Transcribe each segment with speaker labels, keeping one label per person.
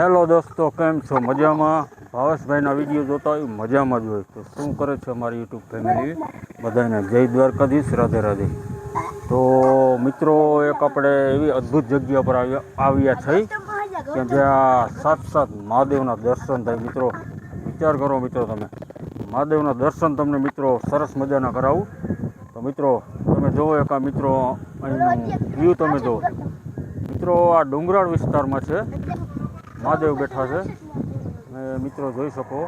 Speaker 1: Hello દોસ્તો, કેમ છો? મજામાં? ભાવેશભાઈના વિડીયો જોતા હોય મજામાં જ હોય તો શું કરે છે અમારી યુટ્યુબ ફેમિલી? બધાને જય દ્વારકાધીશ, રાધે રાધે. તો મિત્રો, એક આપણે એવી અદ્ભુત જગ્યા પર આવ્યા છે કે જ્યાં સાક્ષાત મહાદેવના દર્શન થાય. મિત્રો વિચાર કરો, મિત્રો તમે મહાદેવના દર્શન તમને મિત્રો સરસ મજાના કરાવું. તો મિત્રો તમે જુઓ એક આ મિત્રો અહીંનું વ્યૂ તમે જુઓ. મિત્રો આ ડુંગરાળ વિસ્તારમાં છે, મહાદેવ બેઠા છે. અને મિત્રો જોઈ શકો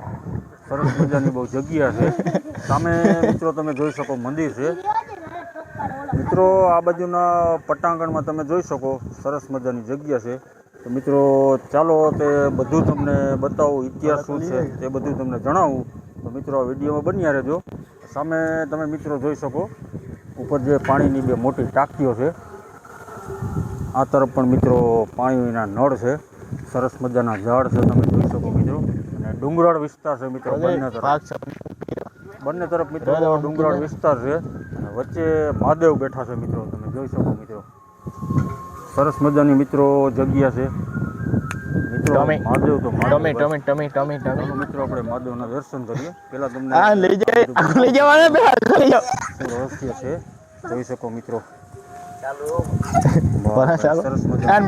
Speaker 1: સરસ મજાની બહુ જગ્યા છે. સામે મિત્રો તમે જોઈ શકો મંદિર છે. મિત્રો આ બાજુના પટાંગણમાં તમે જોઈ શકો સરસ મજાની જગ્યા છે. તો મિત્રો ચાલો તે બધું તમને બતાવું, ઇતિહાસ શું છે તે બધું તમને જણાવું. તો મિત્રો આ વિડીયોમાં બન્યા રહેજો. સામે તમે મિત્રો જોઈ શકો ઉપર જે પાણીની બે મોટી ટાંકીઓ છે. આ તરફ પણ મિત્રો પાણીના નળ છે. સરસ મજાના ઝાડ છે, તમે જોઈ શકો મિત્રો. અને ડુંગરાળ વિસ્તાર છે મિત્રો, બંને તરફ મિત્રો ડુંગરાળ વિસ્તાર છે. અને વચ્ચે મહાદેવ બેઠા છે મિત્રો, તમે જોઈ શકો મિત્રો. સરસ મજાની મિત્રો જગ્યા છે. મિત્રો મહાદેવ તો મિત્રો આપણે મહાદેવના દર્શન કરીએ. પેલા તમને રહસ્ય છે, જોઈ શકો મિત્રો. સરસ મજા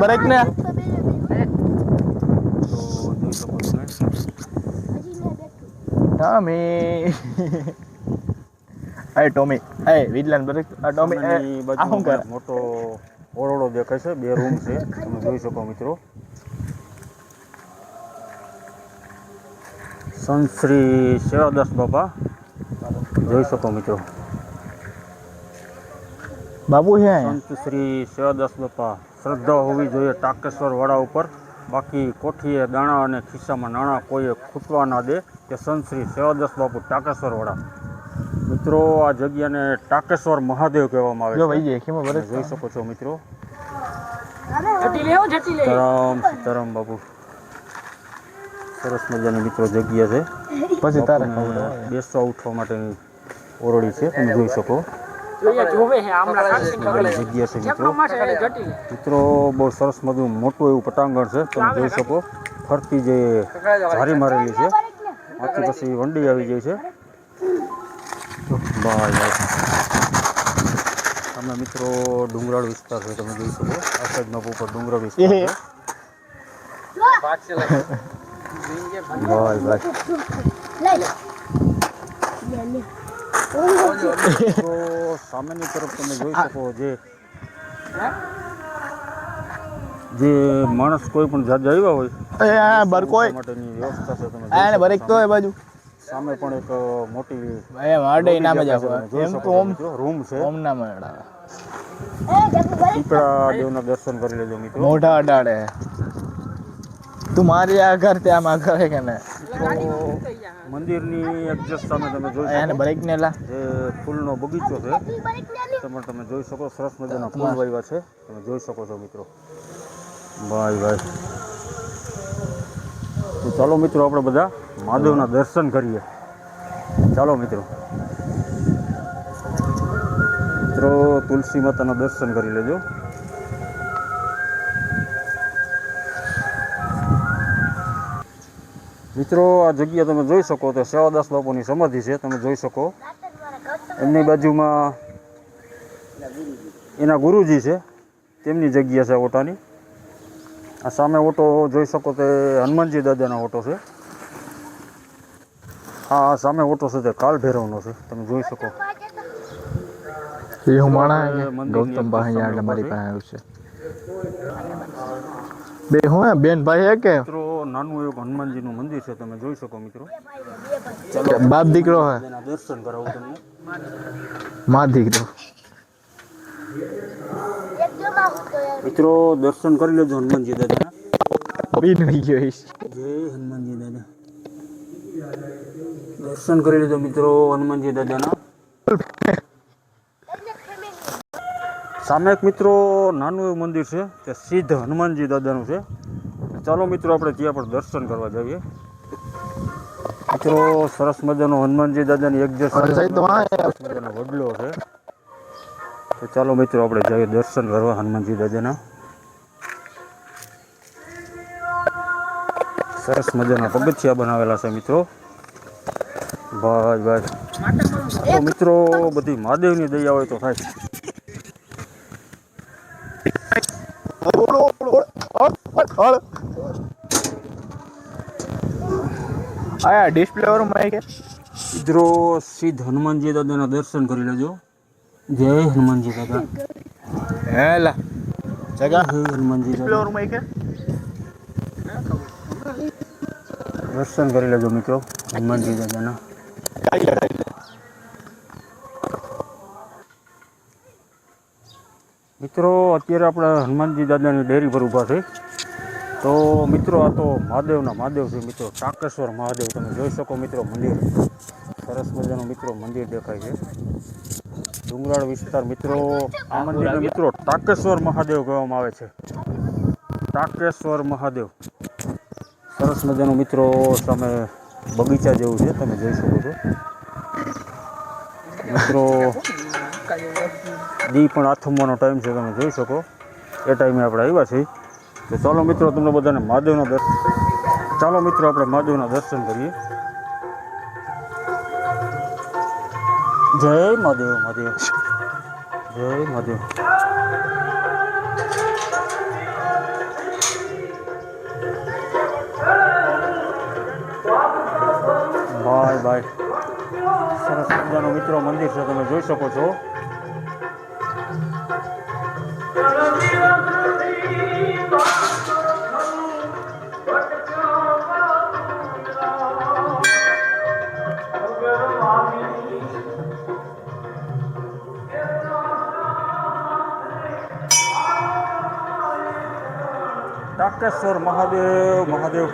Speaker 2: ટોમી એ ટોમી એ વિડલાન બરેક આ ટોમી એ આ શું કરે?
Speaker 1: મોટો ઓરડો દેખાય છે, બે રૂમ છે, તમે જોઈ શકો મિત્રો. સંત શ્રી સેવાદાસ બાપા જોઈ શકો મિત્રો.
Speaker 2: બાબુ છે
Speaker 1: સંત શ્રી સેવાદાસ બાપા. શ્રદ્ધા હોવી જોઈએ ટાકેશ્વર વાળા ઉપર, બાકી કોઠીએ દાણા અને ખિસ્સામાં નાણાં કોઈએ ખૂટવા ના દે. કે સંત શ્રી સેવાદાસ બાપુ ટાકેશ્વર વાળા. મિત્રો આ જગ્યાને ટાકેશ્વર મહાદેવ કહેવામાં આવે છે. જોઈ શકો છો મિત્રો. સીતારામ બાપુ. સરસ મજાની મિત્રો જગ્યા છે.
Speaker 2: પછી તારે
Speaker 1: બેસવા ઉઠવા માટેની ઓરડી છે, તમે જોઈ શકો. જગ્યા છે મિત્રો. મિત્રો બહુ સરસ મજાનું મોટું એવું પટાંગણ છે, તમે જોઈ શકો. ફરતી જે ઝારી મારેલી છે, આથી પછી વંડી આવી જાય છે. તમે મિત્રો ડુંગરાળ વિસ્તાર છે, તમે જોઈ શકો. આ સાઈડનો ઉપર ડુંગરાળ વિસ્તાર છે. તો સામેની તરફ તમે જોઈ શકો જે માણસ કોઈ પણ જાત આવ્યા હોય માટેની વ્યવસ્થા છે, તમે જોઈ શકો. સામે પણ એક મોટી રૂમ છે. પીપળા દેવના દર્શન કરી લેજો મિત્રો.
Speaker 2: મોઢા અડાડે તું મારી આ ઘર ત્યાં માં ઘરે કે ને
Speaker 1: મંદિરની એક્ઝેક્ટ સામે તમે જોઈ શકો
Speaker 2: બ્રેક ને લા
Speaker 1: જે ફૂલનો બગીચો છે, તમે જોઈ શકો. સરસ મજાના ફૂલ વાવ્યા છે, તમે જોઈ શકો છો મિત્રો. ભાઈ તો ચાલો મિત્રો આપણે બધા મહાદેવના દર્શન કરીએ. ચાલો મિત્રો તુલસી માતાના દર્શન કરી લેજો. મિત્રો આ જગ્યા તમે જોઈ શકો તો સેવાદાસ બાપુની સમાધિ છે, તમે જોઈ શકો. એમની બાજુમાં એના ગુરુજી છે, તેમની જગ્યા છે ઓટાની. આ સામે ઓટો જોઈ શકો તે હનુમાનજી દાદાના ઓટો છે. આ સામે ઓટો છે તે કાલ ભૈરવનો છે, તમે જોઈ શકો.
Speaker 2: ગૌતમ ભાઈ મારી પાસે આવ્યું છે. બે હું બેન ભાઈ કે
Speaker 1: મિત્રો નાનું એવું હનુમાનજીનું મંદિર છે, તમે જોઈ શકો મિત્રો.
Speaker 2: બાપ દીકરો હે,
Speaker 1: દર્શન કરાવું તમને.
Speaker 2: માં દીકરો
Speaker 1: મિત્રો દર્શન કરી લેજો હનુમાનજી દાદાના.
Speaker 2: જય
Speaker 1: હનુમાનજી દાદા. દર્શન કરી લેજો મિત્રો હનુમાનજી દાદાના. સામે એક મિત્રો નાનું એવું મંદિર છે, તે સિદ્ધ હનુમાનજી દાદાનું છે. ચાલો મિત્રો આપણે ત્યાં પણ દર્શન કરવા જઈએ. મિત્રો સરસ મજાનો હનુમાનજી દાદાની મજાનો વડલો છે. તો ચાલો મિત્રો આપણે જઈએ દર્શન કરવા હનુમાનજી દાદાના. સરસ મજાના પગથિયા બનાવેલા છે મિત્રો. બસ તો મિત્રો બધી મહાદેવની દયા હોય તો થાય.
Speaker 2: આયા ડિસ્પ્લે ઓર માઈક
Speaker 1: મિત્રો સિદ્ધ હનુમાનજી દાદાના દર્શન કરી લેજો. જય હનુમાનજી દાદા.
Speaker 2: હેલા જગા
Speaker 1: જય હનુમાનજી
Speaker 2: ડિસ્પ્લે ઓર
Speaker 1: દાદા.
Speaker 2: માઈક
Speaker 1: દર્શન કરી લેજો મિત્રો હનુમાનજી દાદાના. મિત્રો અત્યારે આપણે હનુમાનજી દાદાની ડેરી પર ઊભા છે. તો મિત્રો આ તો મહાદેવ છે મિત્રો. ટાકેશ્વર મહાદેવ તમે જોઈ શકો મિત્રો મંદિર. સરસ મજાનું મિત્રો મંદિર દેખાય છે. ડુંગરાળ વિસ્તાર મિત્રો. આ મંદિરને મિત્રો ટાકેશ્વર મહાદેવ કહેવામાં આવે છે. ટાકેશ્વર મહાદેવ. સરસ મજાનું મિત્રો સામે બગીચા જેવું છે તમે જોઈ શકો છો મિત્રો. દી પણ આથમવાનો ટાઈમ છે તમે જોઈ શકો. એ ટાઈમે આપણે આવ્યા છીએ. તો ચાલો મિત્રો તમને બધાને મહાદેવના દર્શન કરીએ. જય મહાદેવ. જય મહાદેવ. બાય. સરસ મજાનું મિત્રો મંદિર છે તમે જોઈ શકો છો. ટાકેશ્વર મહાદેવ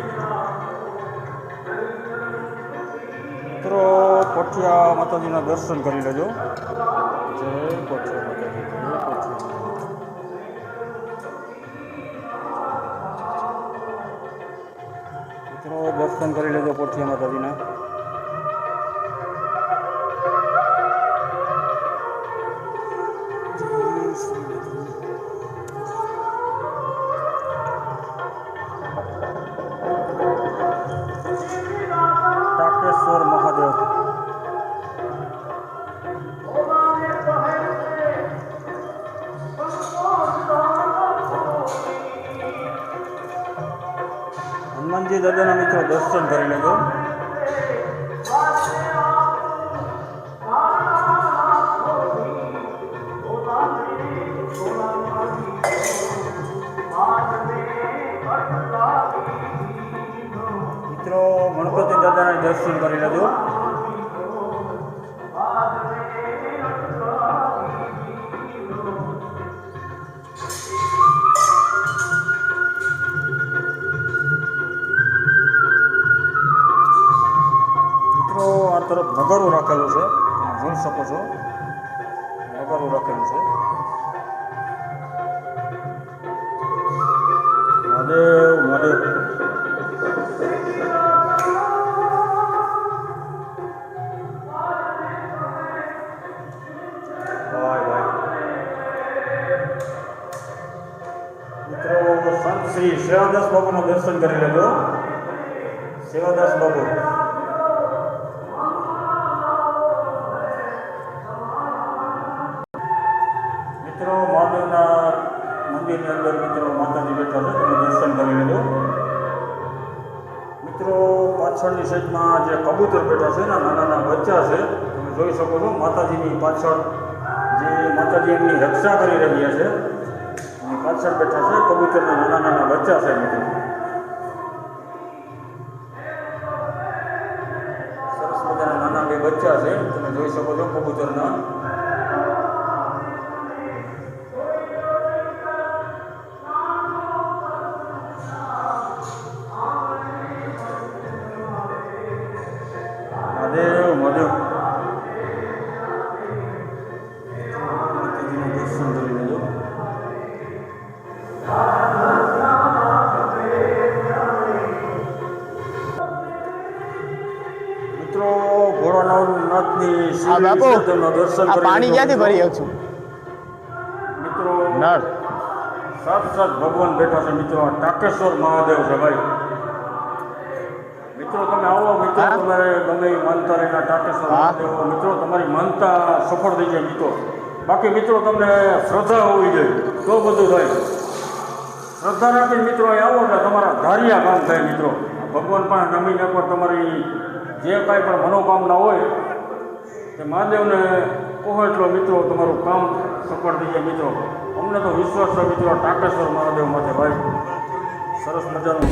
Speaker 1: મિત્રો પોઠિયા માતાજીના દર્શન કરી લેજો. જય પોઠિયા માતાજી. મિત્રો દર્શન કરી લેજો પોઠિયા માતાજીના. ટાકેશ્વર મહાદેવ. હનુમાનજી દાદાના મિત્રો દર્શન કરી લેજો. મિત્રો ગણપતિ દાદાના દર્શન કરી લેજો. મિત્રો આ તરફ નગારું રાખેલું છે તમે જોઈ શકો છો. નગારું રાખેલું છે. મહાદેવ. મિત્રો સંત શ્રી સેવાદાસ બાબુના દર્શન કરી લેજો. સેવાદાસ બાબુ. મિત્રો મહાદેવના મંદિરની અંદર મિત્રો માતાજી બેઠા છે તમે દર્શન કરી લેજો. મિત્રો પાછળની સાઈડમાં જે કબૂતર બેઠા છે ને નાના બચ્ચા છે તમે જોઈ શકો છો. માતાજીની પાછળ જે માતાજી એમની રક્ષા કરી રહ્યા છે એની પાછળ બેઠા છે કબૂતરના નાના બચ્ચા છે મિત્રો. સરસ મજાના નાના બે બચ્ચા છે તમે જોઈ શકો છો કબૂતરના. મહાદેવ. દર્શન કરી લેજો. મિત્રો ભોળાનાથની દર્શન
Speaker 2: પાણી ક્યાંથી ભરી છું
Speaker 1: મિત્રો.
Speaker 2: નળ
Speaker 1: સાક્ષાત ભગવાન બેઠા છે મિત્રો. આ ટાકેશ્વર મહાદેવ છે ભાઈ. મિત્રો તમે આવો મિત્રો
Speaker 2: હા?
Speaker 1: તમારે ગમે એ માનતા રહેલા ટાટેશ્વર
Speaker 2: હા.
Speaker 1: મહાદેવ મિત્રો તમારી માનતા સફળ થઈ જાય મિત્રો. બાકી મિત્રો તમને શ્રદ્ધા હોવી જોઈએ તો બધું થાય. શ્રદ્ધા રાખીને મિત્રો અહીં આવો એટલે તમારા ધાર્યા કામ થાય મિત્રો. ભગવાન પાસે નમીને એકવાર તમારી જે કાંઈ પણ મનોકામના હોય તે મહાદેવને કહો એટલો મિત્રો તમારું કામ સફળ થઈ જાય મિત્રો. અમને તો વિશ્વાસ છે મિત્રો ટાટેશ્વર મહાદેવ માટે ભાઈ સરસ મજાનું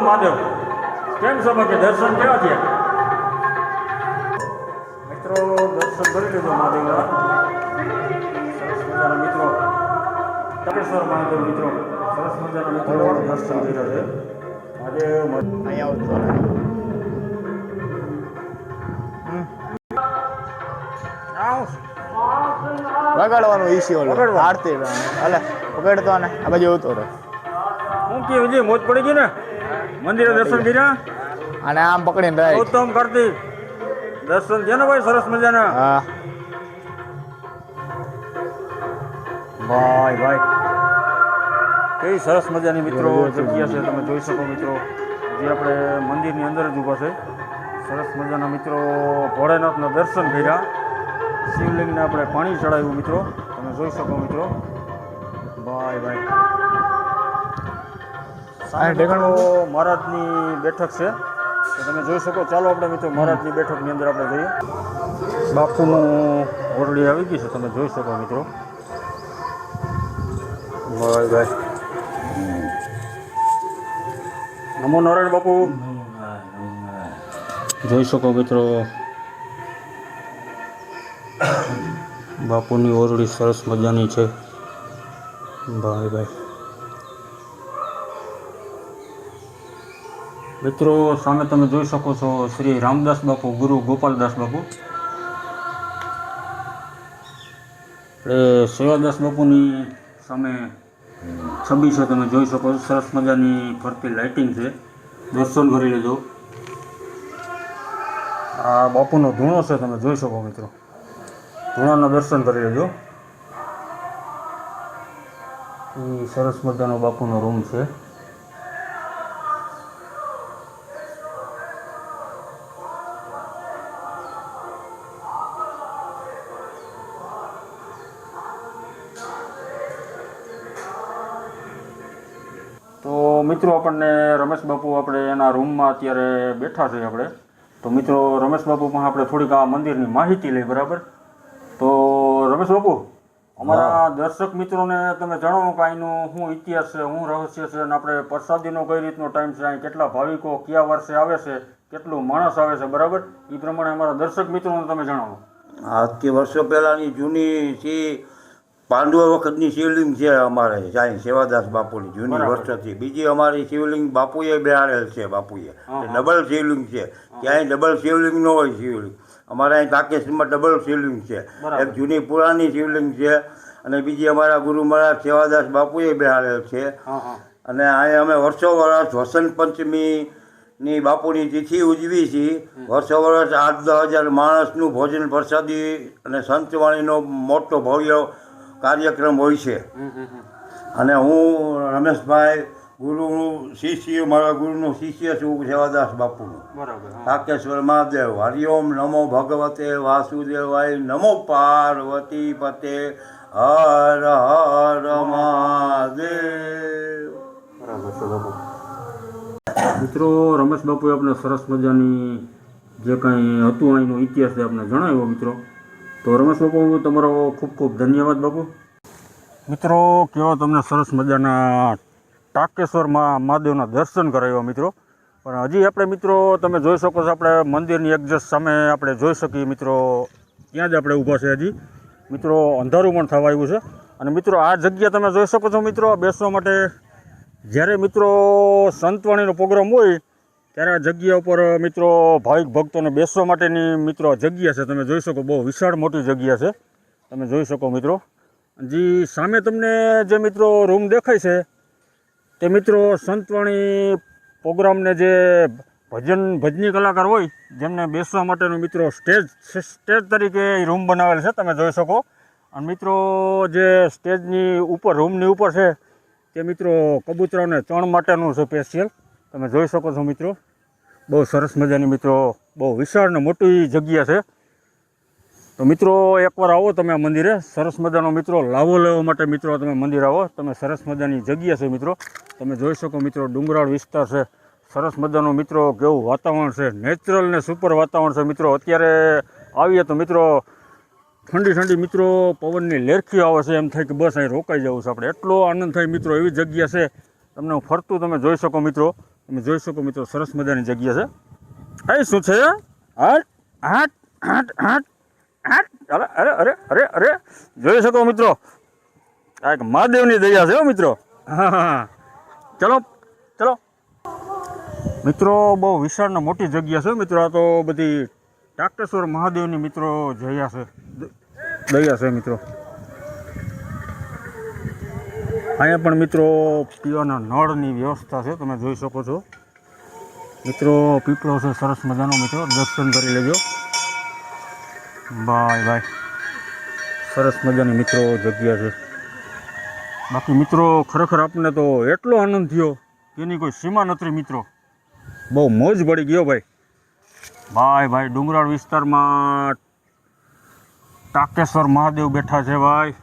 Speaker 1: મહાદેવ કેમ છો બાકી દર્શન કેવા છે મિત્રો? દર્શન કરી લીધો મહાદેવના સરસ મજાના મિત્રો ટાટેશ્વર મહાદેવ મિત્રો સરસ મજાના મિત્રો દર્શન કર્યા છે મહાદેવ.
Speaker 2: અહીંયા આવતો રહે. વગાડવાનું ઈસી ઓલો
Speaker 1: વગાડવાનું.
Speaker 2: આરતી અલે વગાડતો ને આ બાજુ આવતો રહે.
Speaker 1: હું કે વિજય મોજ પડી ગઈ ને મંદિરે દર્શન કર્યા
Speaker 2: અને આમ પકડીને રાખ.
Speaker 1: ગૌતમ કાર્તિક દર્શન છે ને ભાઈ સરસ મજાના.
Speaker 2: હા
Speaker 1: ભાઈ ભાઈ કેવી સરસ મજાની મિત્રો જગ્યા છે તમે જોઈ શકો મિત્રો. જે આપણે મંદિરની અંદર જ ઊભા છે સરસ મજાના મિત્રો. ભોળેનાથના દર્શન કર્યા શિવલિંગને આપણે પાણી ચડાવ્યું મિત્રો તમે જોઈ શકો મિત્રો. ભાઈ ભાઈ સામે મિત્રો મહારાજની બેઠક છે તો તમે જોઈ શકો. ચાલો આપણે મિત્રો મહારાજની બેઠકની અંદર આપણે જઈએ. બાપુનું ઓરડી આવી ગઈ છે તમે જોઈ શકો મિત્રો. ભાઈ ભાઈ નમો નારાયણ બાપુ જોઈ શકો મિત્રો. બાપુની ઓરડી સરસ મજાની છે ભાઈ ભાઈ. મિત્રો સામે તમે જોઈ શકો છો શ્રી રામદાસ બાપુ ગુરુ ગોપાલદાસ બાપુ એટલે સેવાદાસ બાપુની સામે છબી છે તમે જોઈ શકો છો. સરસ મજાની ફરતી લાઇટિંગ છે દર્શન કરી લેજો. આ બાપુનો ધૂણો છે તમે જોઈ શકો મિત્રો. ધૂણાના દર્શન કરી લેજો. એ સરસ મજાનો બાપુનો રૂમ છે. તો મિત્રો આપણને રમેશ બાપુ આપણે એના રૂમમાં અત્યારે બેઠા છીએ આપણે. તો મિત્રો રમેશ બાપુ પણ આપણે થોડીક આ મંદિરની માહિતી લઈ બરાબર. તો રમેશ બાપુ અમારા દર્શક મિત્રોને તમે જણાવો કે અહીંનો શું ઇતિહાસ છે શું રહસ્ય છે અને આપણે પ્રસાદીનો કઈ રીતનો ટાઈમ છે અહીં કેટલા ભાવિકો કયા વર્ષે આવે છે કેટલું માણસ આવે છે બરાબર એ પ્રમાણે અમારા દર્શક મિત્રોને તમે જણાવો.
Speaker 3: આજથી વર્ષો પહેલાંની જૂની પાંડવો વખતની શિવલિંગ છે અમારે સાંઈ સેવાદાસ બાપુની જૂની
Speaker 1: બરાબર.
Speaker 3: વર્ષોથી. બીજી અમારી શિવલિંગ બાપુએ બેહાડેલ છે બાપુએ. ડબલ શિવલિંગ છે. ક્યાંય ડબલ શિવલિંગ ન હોય શિવલિંગ. અમારે અહીં તાકેશમાં ડબલ શિવલિંગ છે.
Speaker 1: બરાબર.
Speaker 3: એક જૂની પુરાણી શિવલિંગ છે અને બીજી અમારા ગુરુ મહારાજ સેવાદાસ બાપુએ બેહાડેલ છે.
Speaker 1: હા હા
Speaker 3: અને અહીં અમે વર્ષો વર્ષ વસંત પંચમીની બાપુની તિથિ ઉજવી છીએ. વર્ષો વર્ષ 8-10 હજાર માણસનું ભોજન પ્રસાદી અને સંતવાણીનો મોટો ભવ્ય કાર્યક્રમ હોય છે. અને હું રમેશભાઈ ગુરુનું શિષ્ય, મારા ગુરુનું શિષ્ય છું સેવાદાસ બાપુનું.
Speaker 1: બરાબર.
Speaker 3: ટાકેશ્વર મહાદેવ. હરિઓમ નમો ભગવતે વાસુદેવાય, નમો પાર્વતી પતે, હર હર મહાદેવ.
Speaker 1: બરાબર છે બાપુ. મિત્રો, રમેશ બાપુએ આપણે સરસ મજાની જે કાંઈ હતું અહીંનો ઇતિહાસ એ આપણે જણાવ્યો મિત્રો. તો રમેશ બાપુ તમારો ખૂબ ખૂબ ધન્યવાદ બાપુ. મિત્રો, કેવો તમને સરસ મજાના ટાકેશ્વર મહાદેવના દર્શન કરાવ્યા મિત્રો. પણ હજી આપણે મિત્રો તમે જોઈ શકો છો, આપણે મંદિરની એક્ઝેક્ટ સામે આપણે જોઈ શકીએ મિત્રો, ત્યાં જ આપણે ઊભા છે. હજી મિત્રો અંધારું પણ થવા આવ્યું છે. અને મિત્રો આ જગ્યા તમે જોઈ શકો છો મિત્રો, બેસવા માટે જ્યારે મિત્રો સંતવાણીનો પ્રોગ્રામ હોય ત્યારે આ જગ્યા ઉપર મિત્રો ભાવિક ભક્તોને બેસવા માટેની મિત્રો જગ્યા છે. તમે જોઈ શકો, બહુ વિશાળ મોટી જગ્યા છે. તમે જોઈ શકો મિત્રો. જી સામે તમને જે મિત્રો રૂમ દેખાય છે તે મિત્રો સંતવાણી પ્રોગ્રામને જે ભજની કલાકાર હોય જેમને બેસવા માટેનું મિત્રો સ્ટેજ તરીકે રૂમ બનાવેલ છે. તમે જોઈ શકો. અને મિત્રો જે સ્ટેજની ઉપર રૂમની ઉપર છે તે મિત્રો કબૂતરોને ચણ માટેનું છે સ્પેશિયલ. તમે જોઈ શકો છો મિત્રો. બહુ સરસ મજાની મિત્રો, બહુ વિશાળ ને મોટી જગ્યા છે. તો મિત્રો એકવાર આવો તમે આ મંદિરે. સરસ મજાનો મિત્રો લાવો લેવા માટે મિત્રો તમે મંદિર આવો. તમે સરસ મજાની જગ્યા છે મિત્રો. તમે જોઈ શકો મિત્રો, ડુંગરાળ વિસ્તાર છે. સરસ મજાનું મિત્રો કેવું વાતાવરણ છે, નેચરલ ને સુપર વાતાવરણ છે મિત્રો. અત્યારે આવીએ તો મિત્રો ઠંડી ઠંડી મિત્રો પવનની લેરખી આવે છે, એમ થાય કે બસ અહીં રોકાઈ જવું છે આપણે. એટલો આનંદ થાય મિત્રો, એવી જગ્યા છે. તમને હું ફરતું તમે જોઈ શકો મિત્રો. તમે જોઈ શકો મિત્રો, સરસ મજાની જગ્યા છે. અહીં શું છે? હાટ હાટ હાટ હાટ હાટ. અરે અરે અરે અરે અરે જોઈ શકો મિત્રો, આ એક મહાદેવની દયા છે હો મિત્રો. હા હા, ચલો ચલો મિત્રો. બહુ વિશાળ ને મોટી જગ્યા છે મિત્રો. આ તો બધી ટાકેશ્વર મહાદેવની મિત્રો દયા છે મિત્રો. અહીંયા પણ મિત્રો પીવાના નળની વ્યવસ્થા છે. તમે જોઈ શકો છો મિત્રો. પીપળો છે સરસ મજાનો મિત્રો, દર્શન કરી લેજો. ભાઈ સરસ મજાની મિત્રો જગ્યા છે. બાકી મિત્રો ખરેખર આપણને તો એટલો આનંદ થયો કે એની કોઈ સીમા નથી મિત્રો. બહુ મોજ પડી ગયો ભાઈ. ડુંગરાળ વિસ્તારમાં ટાકેશ્વર મહાદેવ બેઠા છે ભાઈ.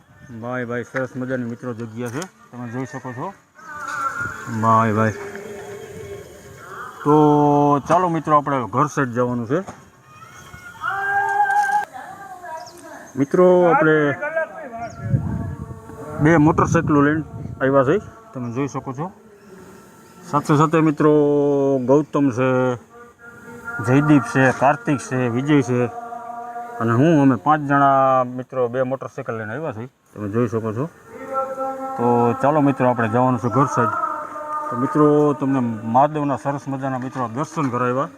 Speaker 1: સરસ મજાની મિત્રો જગ્યા છે. તમે જોઈ શકો છો ભાઈ. તો ચાલો મિત્રો આપણે ઘર સાઈડ જવાનું છે મિત્રો. આપણે 2 મોટરસાઇકલો લઈને આવ્યા છે. તમે જોઈ શકો છો. સાથે સાથે મિત્રો ગૌતમ છે, જયદીપ છે, કાર્તિક છે, વિજય છે અને અમે 5 જણા મિત્રો 2 મોટરસાઇકલ લઈને આવ્યા છે. તમે જોઈ શકો છો. તો ચાલો મિત્રો આપણે જવાનું છે ઘર સાઈડ. તો મિત્રો તમને મહાદેવના સરસ મજાના મિત્રો દર્શન કરાવ્યા.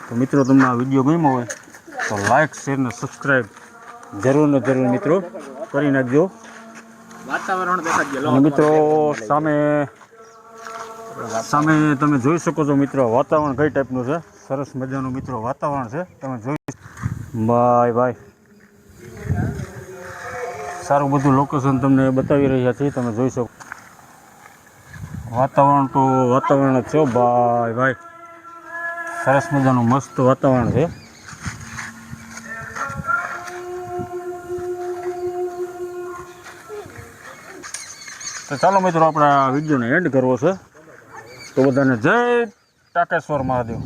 Speaker 1: તો મિત્રો તમને આ વિડીયો ગમ્યો હોય તો લાઇક, શેર ને સબસ્ક્રાઈબ જરૂર ને જરૂર મિત્રો કરી નાખજો.
Speaker 2: વાતાવરણ દેખાડજો
Speaker 1: અને મિત્રો સામે તમે જોઈ શકો છો મિત્રો, વાતાવરણ કઈ ટાઈપનું છે. સરસ મજાનું મિત્રો વાતાવરણ છે. તમે જોઈ ભાઈ સારું બધું લોકેશન તમને બતાવી રહ્યા છીએ. તમે જોઈ શકો. વાતાવરણ તો વાતાવરણ જ છે ભાઈ. સરસ મજાનું મસ્ત વાતાવરણ છે. તો ચાલો મિત્રો આપણે આ વિડીયોને એન્ડ કરવો છે. તો બધાને જય ટાકેશ્વર મહાદેવ.